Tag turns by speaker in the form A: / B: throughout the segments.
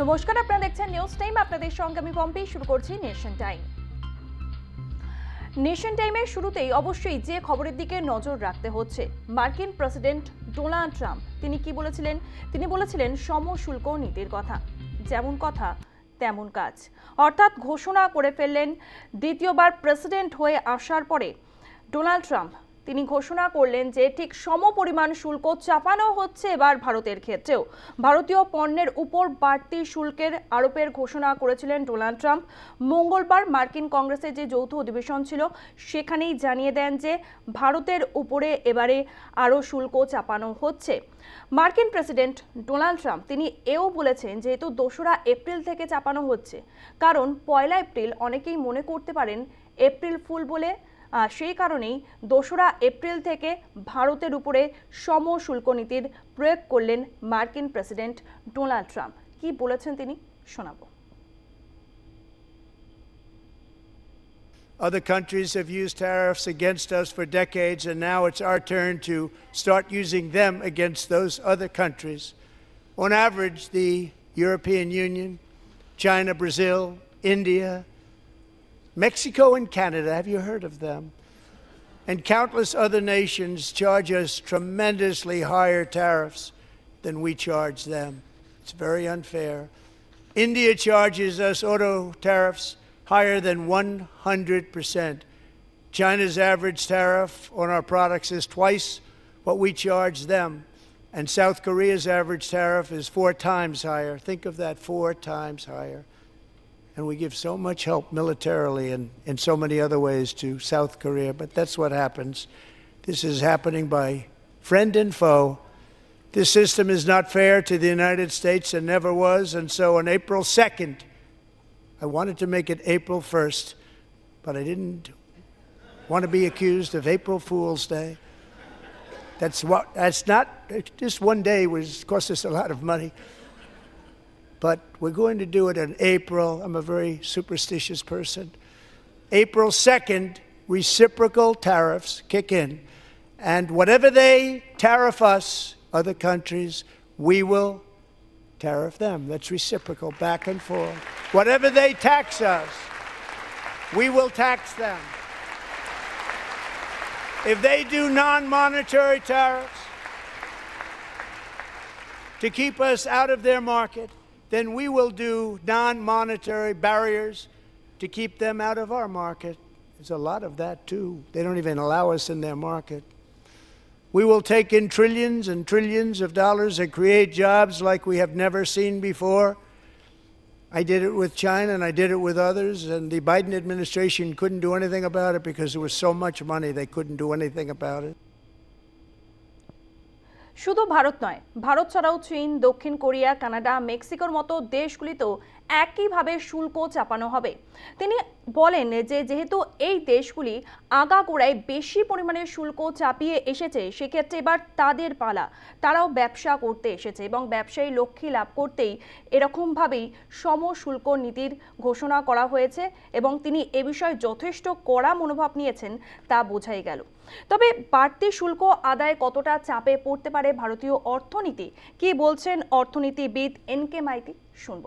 A: নমস্কার, আপনারা দেখছেন নিউজ টাইম। আপনাদের সঙ্গে আমি পম্পি। শুরু করছি নেশন টাইম। নেশন টাইমের শুরুতেই অবশ্যই যে খবরের দিকে নজর রাখতে হচ্ছে, মার্কিন প্রেসিডেন্ট ডোনাল্ড ট্রাম্প তিনি কি বলেছিলেন? তিনি বলেছিলেন সমশুল্ক নীতির কথা। যেমন কথা তেমন কাজ, অর্থাৎ ঘোষণা করে ফেললেন দ্বিতীয়বার প্রেসিডেন্ট হয়ে আসার পরে ডোনাল্ড ট্রাম্প তিনি ঘোষণা করলেন যে ঠিক সমপরিমাণ শুল্ক চাপানো হচ্ছে এবার ভারতের ক্ষেত্রেও। ভারতীয় পণ্যের উপর বাড়তি শুল্কের আরোপের ঘোষণা করেছিলেন ডোনাল্ড ট্রাম্প। মঙ্গলবার মার্কিন কংগ্রেসের যে যৌথ অধিবেশন ছিল সেখানেই জানিয়ে দেন যে ভারতের উপরে এবারে আরও শুল্ক চাপানো হচ্ছে। মার্কিন প্রেসিডেন্ট ডোনাল্ড ট্রাম্প তিনি এও বলেছেন যেহেতু 2রা এপ্রিল থেকে চাপানো হচ্ছে, কারণ 1লা এপ্রিল অনেকেই মনে করতে পারেন এপ্রিল ফুল বলে, সেই কারণেই 2রা এপ্রিল থেকে ভারতের উপরে সমশুল্ক নীতির প্রয়োগ করলেন মার্কিন প্রেসিডেন্ট ডোনাল্ড ট্রাম্প। কি বলেছেন তিনি শোনাবো।
B: Other countries have used tariffs against us for decades, and now it's our turn to start using them against those other countries. On average, the European Union, China, Brazil, India, Mexico and Canada, have you heard of them? And countless other nations charge us tremendously higher tariffs than we charge them. It's very unfair. India charges us auto tariffs higher than 100%. China's average tariff on our products is twice what we charge them. And South Korea's average tariff is 4 times higher. Think of that, 4 times higher. And we give so much help militarily and in so many other ways to South Korea, but that's what happens. This is happening by friend and foe. This system is not fair to the United States and never was, and so on April 2nd, I wanted to make it April 1st, but I didn't want to be accused of April Fool's Day. That's not, just one day cost us a lot of money. But we're going to do it in April. I'm a very superstitious person. April 2nd, reciprocal tariffs kick in. And whatever they tariff us, other countries, we will tariff them. That's reciprocal, back and forth. Whatever they tax us, we will tax them. If they do non-monetary tariffs to keep us out of their market, then we will do non-monetary barriers to keep them out of our market. There's a lot of that too. They don't even allow us in their market. We will take in trillions and trillions of dollars and create jobs like we have never seen before. I did it with China and I did it with others, and the Biden administration couldn't do anything about it because there was so much money they couldn't do anything about it.
A: শুধু ভারত নয়, ভারত ছাড়াও চীন, দক্ষিণ Korea, Canada, মেক্সিকোর মতো দেশগুলিতেও একইভাবে শুল্ক চাপানো হবে। তিনি বলেন যে যেহেতু এই দেশগুলি আগাগোড়ায় বেশি পরিমাণে শুল্ক চাপিয়ে এসেছে, সেক্ষেত্রে এবার তাদের পালা, তারাও ব্যবসা করতে এসেছে এবং ব্যবসায়ী লক্ষ্যে লাভ করতেই এরকমভাবেই সমশুল্ক নীতির ঘোষণা করা হয়েছে এবং তিনি এ বিষয়ে যথেষ্ট কড়া মনোভাব নিয়েছেন তা বোঝাই গেল। তবে বাড়তি শুল্ক আদায় কতটা চাপে পড়তে পারে ভারতীয় অর্থনীতি, কি বলছেন অর্থনীতিবিদ এনকে মাইতি, শুনব।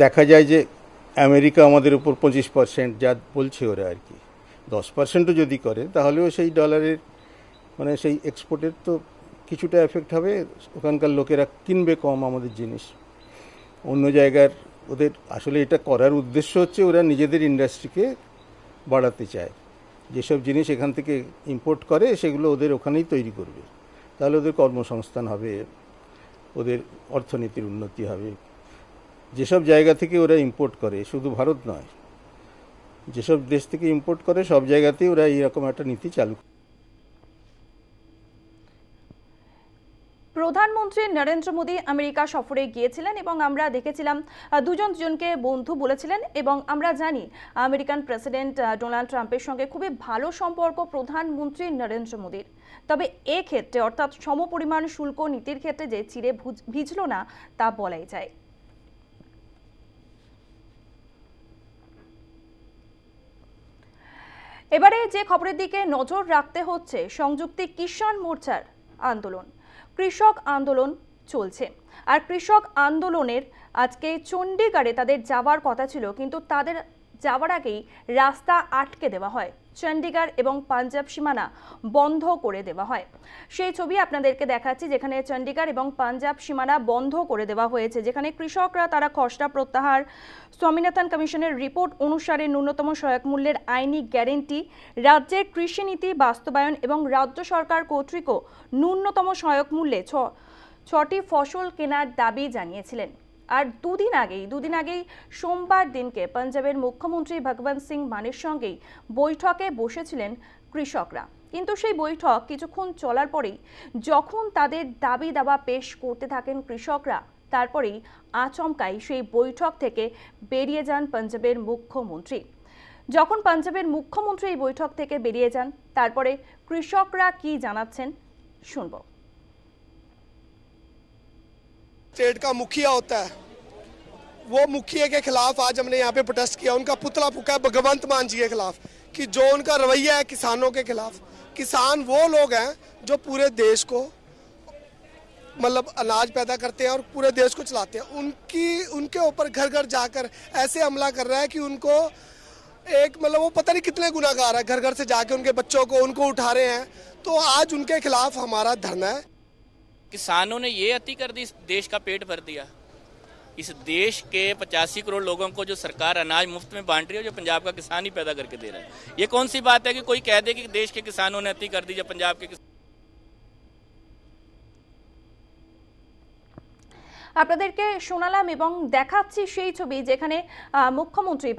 C: দেখা যায় যে আমেরিকা আমাদের উপর 25% যা বলছে ওরা আর কি, 10%ও যদি করে তাহলেও সেই ডলারের মানে সেই এক্সপোর্টের তো কিছুটা এফেক্ট হবে। ওখানকার লোকেরা কিনবে কম আমাদের জিনিস। অন্য জায়গার ওদের আসলে এটা করার উদ্দেশ্য হচ্ছে ওরা নিজেদের ইন্ডাস্ট্রিকে বাড়াতে চায়। যেসব জিনিস এখান থেকে ইম্পোর্ট করে সেগুলো ওদের ওখানেই তৈরি করবে, তাহলে ওদের কর্মসংস্থান হবে, ওদের অর্থনীতির উন্নতি হবে। যেসব জায়গা থেকে ওরা ইম্পোর্ট করে, শুধু ভারত নয়, যেসব দেশ থেকে ইম্পোর্ট করে সব জায়গাতেই ওরা এইরকম একটা নীতি চালু করে।
A: প্রধানমন্ত্রী নরেন্দ্র মোদী আমেরিকা সফরে গিয়েছিলেন এবং আমরা দেখেছিলাম দুজনকে বন্ধু বলেছিলেন এবং আমরা জানি আমেরিকান প্রেসিডেন্ট ডোনাল্ড ট্রাম্পের সঙ্গে খুবই ভালো সম্পর্ক প্রধানমন্ত্রী নরেন্দ্র মোদীর। তবে এক্ষেত্রে অর্থাৎ সমপরিমাণ শুল্ক নীতির ক্ষেত্রে যে চিরে ভিজল না তা বলাই যায়। এবারে যে খবরের দিকে নজর রাখতে হচ্ছে, সংযুক্ত কিষাণ মোর্চার আন্দোলন। কৃষক আন্দোলন চলছে আর কৃষক আন্দোলনের আজকে চণ্ডীগড়ে তাদের যাওয়ার কথা ছিল, কিন্তু তাদের যাওয়ার আগেই রাস্তা আটকে দেওয়া হয়, চণ্ডীগড় এবং পাঞ্জাব সীমানা বন্ধ করে দেওয়া হয়। সেই ছবি আপনাদেরকে দেখাচ্ছি, যেখানে চণ্ডীগড় এবং পাঞ্জাব সীমানা বন্ধ করে দেওয়া হয়েছে, যেখানে কৃষকরা তারা খসড়া প্রত্যাহার, স্বামীনাথন কমিশনের রিপোর্ট অনুসারে ন্যূনতম সহায়ক মূল্যের আইনি গ্যারেন্টি, রাজ্যের কৃষি নীতি বাস্তবায়ন এবং রাজ্য সরকার কর্তৃকও ন্যূনতম সহায়ক মূল্যে 6টি ফসল কেনার দাবি জানিয়েছিলেন। আর দুদিন আগেই সোমবার দিনকে পাঞ্জাবের মুখ্যমন্ত্রী ভগবন্ত সিং মানের সঙ্গেই বৈঠকে বসেছিলেন কৃষকরা, কিন্তু সেই বৈঠক কিছুক্ষণ চলার পরেই যখন তাদের দাবি দাবা পেশ করতে থাকেন কৃষকরা, তারপরেই আচমকাই সেই বৈঠক থেকে বেরিয়ে যান পাঞ্জাবের মুখ্যমন্ত্রী। যখন পাঞ্জাবের মুখ্যমন্ত্রী এই বৈঠক থেকে বেরিয়ে যান, তারপরে কৃষকরা কি জানাচ্ছেন শুনবো।
D: स्टेट का मुखिया होता है, वो मुखिया के खिलाफ आज हमने यहाँ पे प्रोटेस्ट किया। उनका पुतला फूका है भगवंत मान जी के खिलाफ, कि जो उनका रवैया है किसानों के खिलाफ। किसान वो लोग हैं जो पूरे देश को मतलब अनाज पैदा करते हैं और पूरे देश को चलाते हैं। उनके ऊपर घर घर जाकर ऐसे हमला कर रहा है कि उनको एक मतलब वो पता नहीं कितने गुनाहगार है, घर घर से जाके उनके बच्चों को उनको उठा रहे हैं। तो आज उनके खिलाफ हमारा धरना है।
E: किसानों ने ये अति कर दी, देश का पेट भर दिया। इस देश के 85 करोड़ लोगों को जो सरकार अनाज मुफ्त में बांट रही है, जो पंजाब का किसान ही पैदा करके दे रहा है। ये कौन सी बात है कि कोई कह दे कि देश के किसानों ने अति कर दी जो पंजाब के
A: আপনাদেরকে শোনালাম এবং দেখাচ্ছি সেই ছবি, যেখানে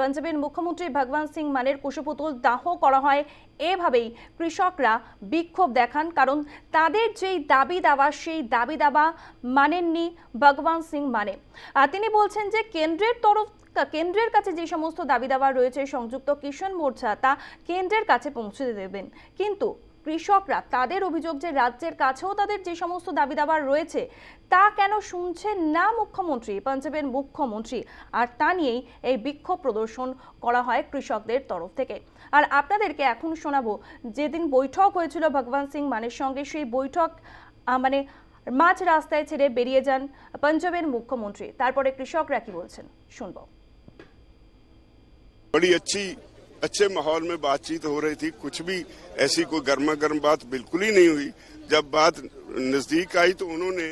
A: পাঞ্জাবের মুখ্যমন্ত্রী ভগবন্ত সিং মানের কুশপুতুল দাহ করা হয়। এভাবেই কৃষকরা বিক্ষোভ দেখান, কারণ তাদের যেই দাবি দাবা সেই দাবি দাবা মানেননি ভগবন্ত সিং মানে। তিনি বলছেন যে কেন্দ্রের কাছে যে সমস্ত দাবি দাবা রয়েছে সংযুক্ত কিষাণ মোর্চা তা কেন্দ্রের কাছে পৌঁছে দেবেন, কিন্তু কৃষকরা তাদের অভিযোগ যে রাজ্যের কাছেও তাদের যে সমস্ত দাবি দাবা রয়েছে তা কেন শুনছেন না মুখ্যমন্ত্রী, পাঞ্জাবের মুখ্যমন্ত্রী। আর তা নিয়েই এই বিক্ষোভ প্রদর্শন করা হয় কৃষকদের তরফ থেকে। আর আপনাদেরকে এখন শোনাবো যেদিন বৈঠক হয়েছিল ভগবন্ত সিং মানের সঙ্গে, সেই বৈঠক মানে মাঝ রাস্তায় ছেড়ে বেরিয়ে যান পাঞ্জাবের মুখ্যমন্ত্রী। তারপরে কৃষকরা কি বলছেন শুনবো।
F: बड़ी अच्छे माहौल में बातचीत हो रही थी, कुछ भी ऐसी कोई गर्मा गर्म बात बिल्कुल ही नहीं हुई। जब बात नजदीक आई तो उन्होंने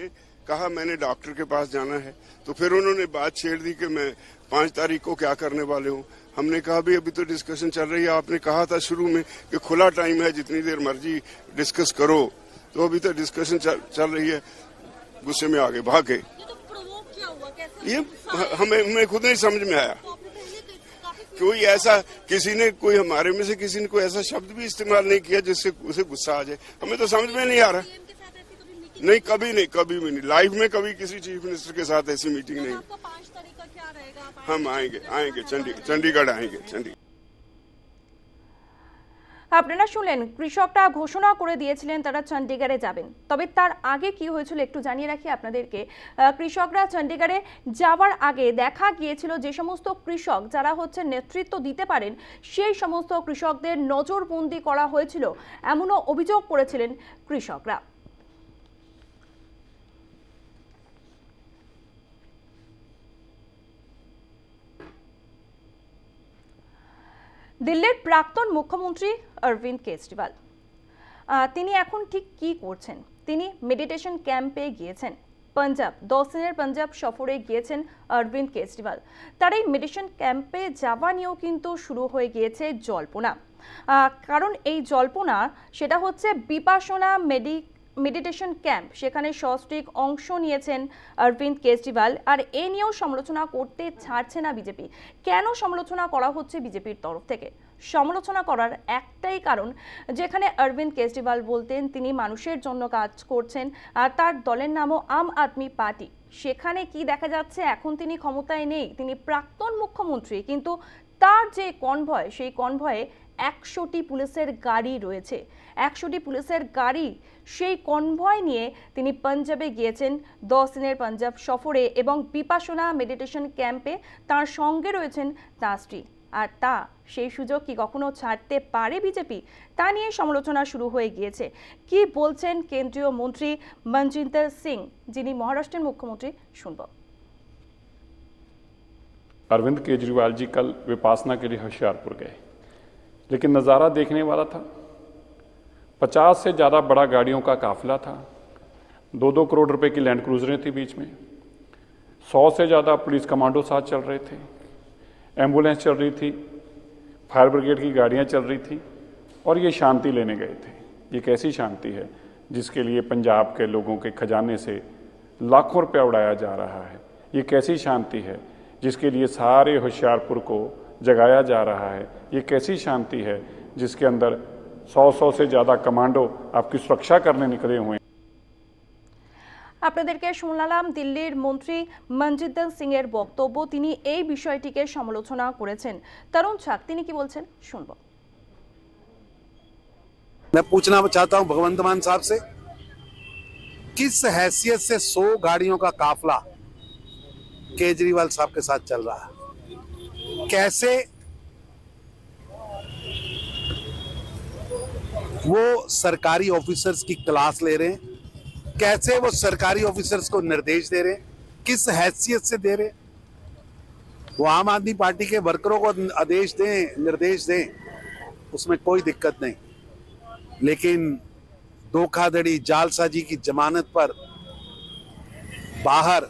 F: कहा मैंने डॉक्टर के पास जाना है, तो फिर उन्होंने बात छेड़ दी कि मैं 5 तारीख को क्या करने वाले हूँ। हमने कहा भाई अभी तो डिस्कशन चल रही है, आपने कहा था शुरू में कि खुला टाइम है, जितनी देर मर्जी डिस्कस करो, तो अभी तो डिस्कशन चल रही है। गुस्से में आगे भागे, ये हमें खुद नहीं समझ में आया। कोई ऐसा किसी ने कोई हमारे में से किसी ने कोई ऐसा शब्द भी इस्तेमाल नहीं किया जिससे उसे गुस्सा आ जाए, हमें तो समझ में नहीं आ रहा। नहीं, कभी भी नहीं, लाइफ में कभी किसी चीफ मिनिस्टर के साथ ऐसी मीटिंग नहीं। हम आएंगे चंडीगढ़ आएंगे।
A: আপনারা শুনলেন কৃষকরা ঘোষণা করে দিয়েছিলেন তারা চণ্ডীগড়ে যাবেন, তবে তার আগে কি হয়েছিল একটু জানিয়ে রাখি আপনাদেরকে। কৃষকরা চণ্ডীগড়ে যাওয়ার আগে দেখা গিয়েছিল যে সমস্ত কৃষক যারা নেতৃত্ব দিতে পারেন সেই সমস্ত কৃষকদের নজরবন্দি করা হয়েছিল, এমনও অভিযোগ করেছিলেন কৃষকরা। দিল্লির প্রাক্তন মুখ্যমন্ত্রী অরবিন্দ কেজরিওয়াল তিনি এখন ঠিক কি করছেন? তিনি মেডিটেশন ক্যাম্পে গিয়েছেন। পাঞ্জাব 10 দিনের পাঞ্জাব সফরে গিয়েছেন অরবিন্দ কেজরিওয়াল। তার এই মেডিটেশন ক্যাম্পে যাওয়া নিয়েও কিন্তু শুরু হয়ে গিয়েছে জল্পনা, কারণ এই জল্পনা সেটা হচ্ছে বিপাশনা মেডিটেশন ক্যাম্প, সেখানে সস্ত্রীক অংশ নিয়েছেন অরবিন্দ কেজরিওয়াল। আর এ নিয়েও সমালোচনা করতে ছাড়ছে না বিজেপি। কেন সমালোচনা করা হচ্ছে বিজেপির তরফ থেকে? সমালোচনা করার একটাই কারণ, যেখানে অরবিন্দ কেজরিওয়াল বলতেন তিনি মানুষের জন্য কাজ করছেন আর তার দলের নামও আম আদমি পার্টি। সেখানে কি দেখা যাচ্ছে, এখন তিনি ক্ষমতায় নেই, তিনি প্রাক্তন মুখ্যমন্ত্রী, কিন্তু তার যে কনভয় সেই কনভয়ে 100টি পুলিশের গাড়ি রয়েছে। 100টি পুলিশের গাড়ি, সেই কনভয় নিয়ে তিনি পাঞ্জাবে গিয়েছেন 10 দিনের পাঞ্জাব সফরে এবং বিপাশনা মেডিটেশন ক্যাম্পে তার সঙ্গে রয়েছেন তার স্ত্রী। আর সেই সুযোগ কি কখনো ছাড়তে পারে বিজেপি, তা নিয়ে সমালোচনা শুরু হয়ে গিয়েছে। কি বলছেন কেন্দ্রীয় মন্ত্রী মনজিন্দর সিং, যিনি মহারাষ্ট্রের মুখ্যমন্ত্রী, শুনব।
G: अरविंद केजरीवाल जी कल विपासना के लिए होशियारपुर गए, लेकिन नज़ारा देखने वाला था। 50 से ज़्यादा बड़ा गाड़ियों का काफिला था, 2-2 करोड़ रुपए की लैंड क्रूजरें थी बीच में, 100 से ज़्यादा पुलिस कमांडो साथ चल रहे थे, एम्बुलेंस चल रही थी, फायर ब्रिगेड की गाड़ियाँ चल रही थी, और ये शांति लेने गए थे। ये कैसी शांति है जिसके लिए पंजाब के लोगों के खजाने से लाखों रुपया उड़ाया जा रहा है? ये कैसी शांति है जिसके लिए सारे होशियारपुर को जगाया जा रहा है? ये कैसी शांति है जिसके अंदर 100 से ज़्यादा कमांडो आपकी सुरक्षा करने निकले हुए हैं?
A: আপনাদেরকে শুনলাম দিল্লির মন্ত্রী মনজিন্দর সিং এর বক্তব্য। তিনি এই বিষয়টিকে সমালোচনা করেছেন। তরুণ ছাক তিনি কি বলছেন শুনব।
H: मैं पूछना चाहता हूं भगवंत मान साहब से, किस हैसियत से 100 गाड़ियों का काफिला केजरीवाल साहब के साथ चल रहा है? कैसे वो सरकारी ऑफिसर्स की क्लास ले रहे हैं? कैसे वो सरकारी ऑफिसर्स को निर्देश दे रहे हैं? किस हैसियत से दे रहे हैं? वो आम आदमी पार्टी के वर्करों को आदेश दें, निर्देश दें, उसमें कोई दिक्कत नहीं, लेकिन धोखाधड़ी जालसाजी की जमानत पर बाहर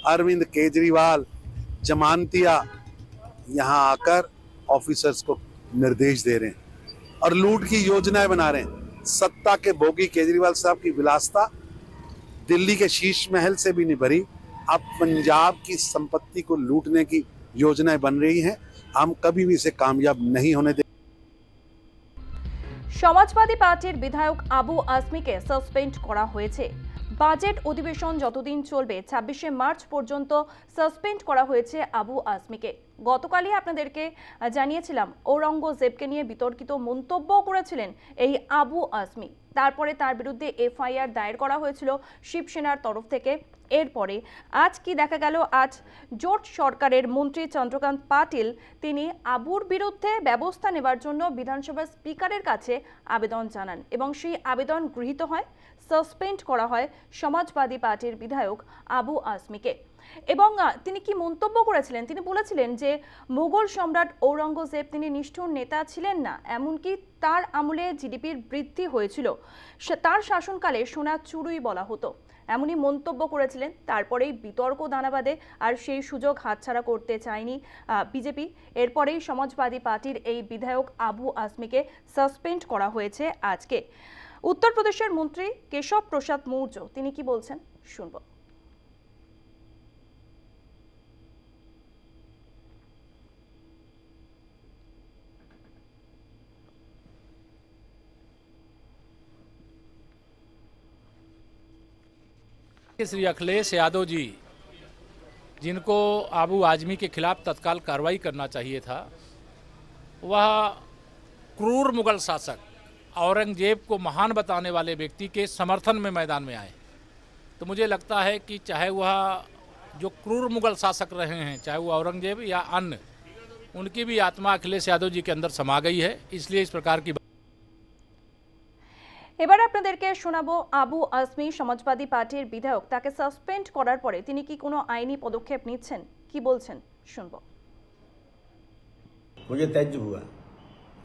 H: अरविंद केजरीवाल जमानतिया यहां आकर ऑफिसर्स को निर्देश दे रहे हैं और लूट की योजनाएं बना रहे हैं। सत्ता के भोगी केजरीवाल साहब की विलासता दिल्ली के शीश महल से भी नहीं भरी, अब पंजाब की संपत्ति को लूटने की योजनाएं बन रही हैं। हम कभी भी इसे कामयाब नहीं होने देंगे।
A: সমাজবাদী পার্টির বিধায়ক আবু আসমিকে সাসপেন্ড করা হয়েছে। বাজেট অধিবেশন যতদিন চলবে 26শে মার্চ পর্যন্ত সাসপেন্ড করা হয়েছে আবু আসমিকে। গতকালই আপনাদেরকে জানিয়েছিলাম ঔরঙ্গজেবকে নিয়ে বিতর্কিত মন্তব্য করেছিলেন এই আবু আসমি। তারপরে তার বিরুদ্ধে এফআইআর দায়ের করা হয়েছিল শিবসেনার তরফ থেকে। এরপরে আজ কি দেখা গেল, আজ জোট সরকারের মন্ত্রী চন্দ্রকান্ত পাটিল তিনি আবুর বিরুদ্ধে ব্যবস্থা নেবার জন্য বিধানসভার স্পিকারের কাছে আবেদন জানান এবং সেই আবেদন গৃহীত হয়, সাসপেন্ড করা হয় সমাজবাদী পার্টির বিধায়ক আবু আসমিকে। এবং তিনি কি মন্তব্য করেছিলেন, তিনি বলেছিলেন যে মুঘল সম্রাট ঔরঙ্গজেব তিনি নিষ্ঠুর নেতা ছিলেন না, এমনকি তার আমলে জিডিপির বৃদ্ধি হয়েছিল, তার শাসনকালে সোনা চুরুই বলা হতো, এমনই মন্তব্য করেছিলেন। তারপরেই বিতর্ক দানা বাঁধে, আর সেই সুযোগ হাতছাড়া করতে চায়নি বিজেপি। এরপরেই সমাজবাদী পার্টির এই বিধায়ক আবু আসমিকে সাসপেন্ড করা হয়েছে আজকে। উত্তরপ্রদেশের মন্ত্রী কেশব প্রসাদ মৌর্য তিনি কি বলছেন শুনব।
I: श्री अखिलेश यादव जी, जिनको आबू आजमी के खिलाफ तत्काल कार्रवाई करना चाहिए था, वह क्रूर मुगल शासक औरंगजेब को महान बताने वाले व्यक्ति के समर्थन में मैदान में आए। तो मुझे लगता है कि चाहे वह जो क्रूर मुगल शासक रहे हैं, चाहे वो औरंगजेब या अन्य, उनकी भी आत्मा अखिलेश यादव जी के अंदर समा गई है, इसलिए इस प्रकार की।
A: এবার আপনাদেরকে শোনাবো আবু আসমি সমাজবাদী পার্টির বিধায়ক, তাকে সাসপেন্ড করার পরে তিনি কি কোনো আইনি পদক্ষেপ নিচ্ছেন, কি বলছেন শুনবো।
J: मुझे तैज्जुब हुआ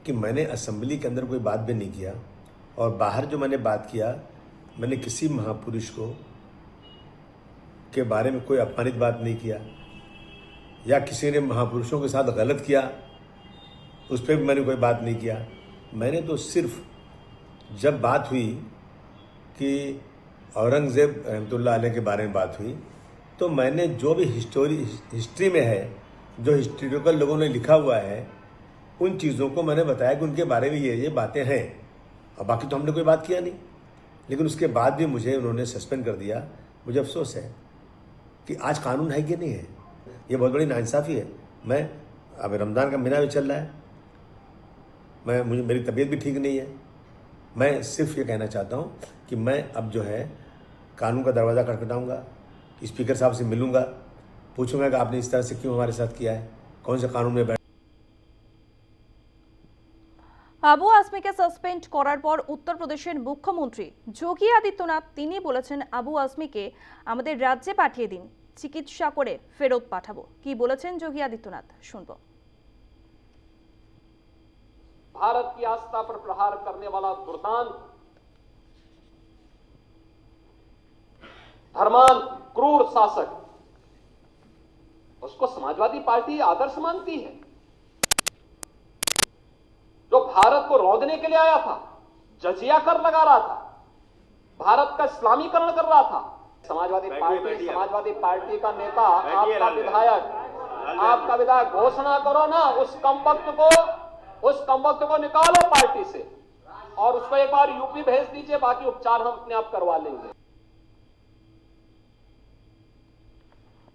J: कि मैंने असेंबली के अंदर कोई बात भी नहीं किया और बाहर जो मैंने बात किया, मैंने किसी महापुरुष को के बारे में कोई अपमानित बात नहीं किया या किसी ने महापुरुषों के साथ गलत किया उस पर भी मैंने कोई बात नहीं किया। मैंने तो सिर्फ जब बात हुई कि औरंगज़ेब रहमतुल्लाह अलैह के बारे में बात हुई, तो मैंने जो भी हिस्ट्री में है, जो हिस्टोरिकल लोगों ने लिखा हुआ है, उन चीज़ों को मैंने बताया कि उनके बारे में ये बातें हैं, और बाकी तो हमने कोई बात किया नहीं। लेकिन उसके बाद भी मुझे उन्होंने सस्पेंड कर दिया। मुझे अफसोस है कि आज कानून है कि नहीं है, ये बहुत बड़ी नाइंसाफ़ी है। मैं अब रमज़ान का महीना भी चल रहा है, मेरी तबीयत भी ठीक नहीं है। मैं सिर्फ ये कहना चाहता हूँ कि मैं अब जो है कानून का दरवाज़ा खटखटाऊँगा, स्पीकर साहब से मिलूँगा, पूछूँगा कि आपने इस तरह से क्यों हमारे साथ किया है, कौन से कानून में बैठ।
A: আবু আজমিকে সাসপেন্ড করার পর উত্তরপ্রদেশের মুখ্যমন্ত্রী যোগী আদিত্যনাথ তিনি বলেছেন আবু আজমিকে আমাদের রাজ্যে পাঠিয়ে দিন, চিকিৎসা করে ফেরত পাঠাবো। কি বলেছেন যোগী আদিত্যনাথ শুনবো।
K: भारत की आस्था पर प्रहार करने वाला दुर्दांत, धर्मांध, क्रूर शासक, उसको समाजवादी पार्टी आदर्श मानती है। जो भारत को रौंदने के लिए आया था, जजिया कर लगा रहा था, भारत का इस्लामीकरण कर रहा था। समाजवादी पार्टी का नेता, आपका विधायक घोषणा करो ना, उस कमबख्त को निकालो पार्टी से और उसको एक बार यूपी भेज दीजिए, बाकी उपचार हम अपने आप करवा लेंगे।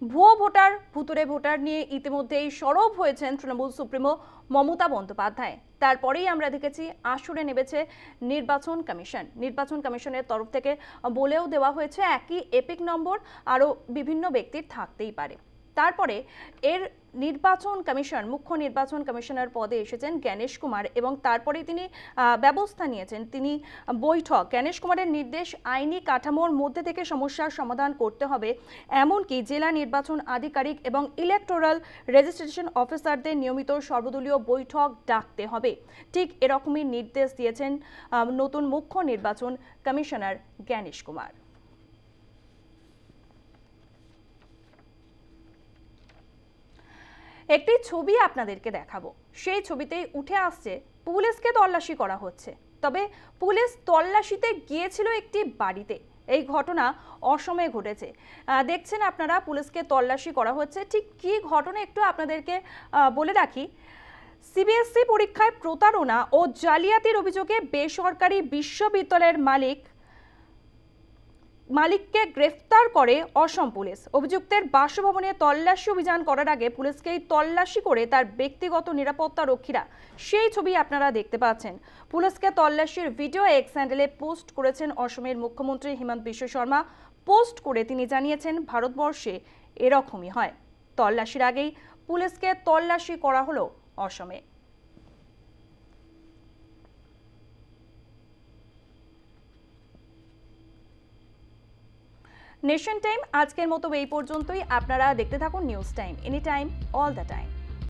A: ভুয়ো ভোটার ভুতুরে ভোটার নিয়ে ইতিমধ্যেই সরব হয়েছেন তৃণমূল সুপ্রিমো মমতা বন্দ্যোপাধ্যায়। তারপরেই আমরা দেখেছি আসরে নেমেছে নির্বাচন কমিশনের তরফ থেকে বলেও দেওয়া হয়েছে একই এপিক নম্বর আরও বিভিন্ন ব্যক্তির থাকতেই পারে। তারপরে এর মুখ্য নির্বাচন কমিশনার পদে এসেছেন জ্ঞানেশ কুমার এবং তারপরে তিনি ব্যবস্থা নিয়েছেন। তিনি জ্ঞানেশ কুমারের নির্দেশ আইনি কাঠামোর মধ্যে থেকে সমস্যার সমাধান করতে হবে, এমনকি জেলা নির্বাচন আধিকারিক এবং ইলেকটোরাল রেজিস্ট্রেশন অফিসারদের নিয়মিত সর্বদলীয় বৈঠক ডাকতে হবে। ঠিক এরকমই নির্দেশ দিয়েছেন নতুন মুখ্য নির্বাচন কমিশনার জ্ঞানেশ কুমার। একটি ছবি আপনাদেরকে দেখাবো। সেই ছবিতেই উঠে আসছে পুলিশকে তল্লাশি করা হচ্ছে। তবে পুলিশ তল্লাশিতে গিয়েছিল একটি বাড়িতে। এই ঘটনা অসমে ঘটেছে। দেখছেন আপনারা পুলিশকে তল্লাশি করা হচ্ছে। ঠিক কি ঘটনা একটু আপনাদেরকে বলে রাখি। সিবিএসই পরীক্ষায় প্রতারণা ও জালিয়াতির অভিযোগে বেসরকারি বিশ্ববিদ্যালয়ের মালিককে গ্রেফতার করে অসম পুলিশ। অভিযুক্তের বাসভবনে তল্লাশি অভিযান করার আগে পুলিশকেই তল্লাশি করে তার ব্যক্তিগত নিরাপত্তা রক্ষীরা। সেই ছবি আপনারা দেখতে পাচ্ছেন। পুলিশকে তল্লাশির ভিডিও এক্স হ্যান্ডেলে পোস্ট করেছেন অসমের মুখ্যমন্ত্রী হিমন্ত বিশ্ব শর্মা। পোস্ট করে তিনি জানিয়েছেন ভারতবর্ষে এরকমই হয়। তল্লাশির আগেই পুলিশকে তল্লাশি করা হলো অসমে। নেশন টাইম আজকের মতো এই পর্যন্তই। আপনারা দেখতে থাকুন news time, any time, all the time.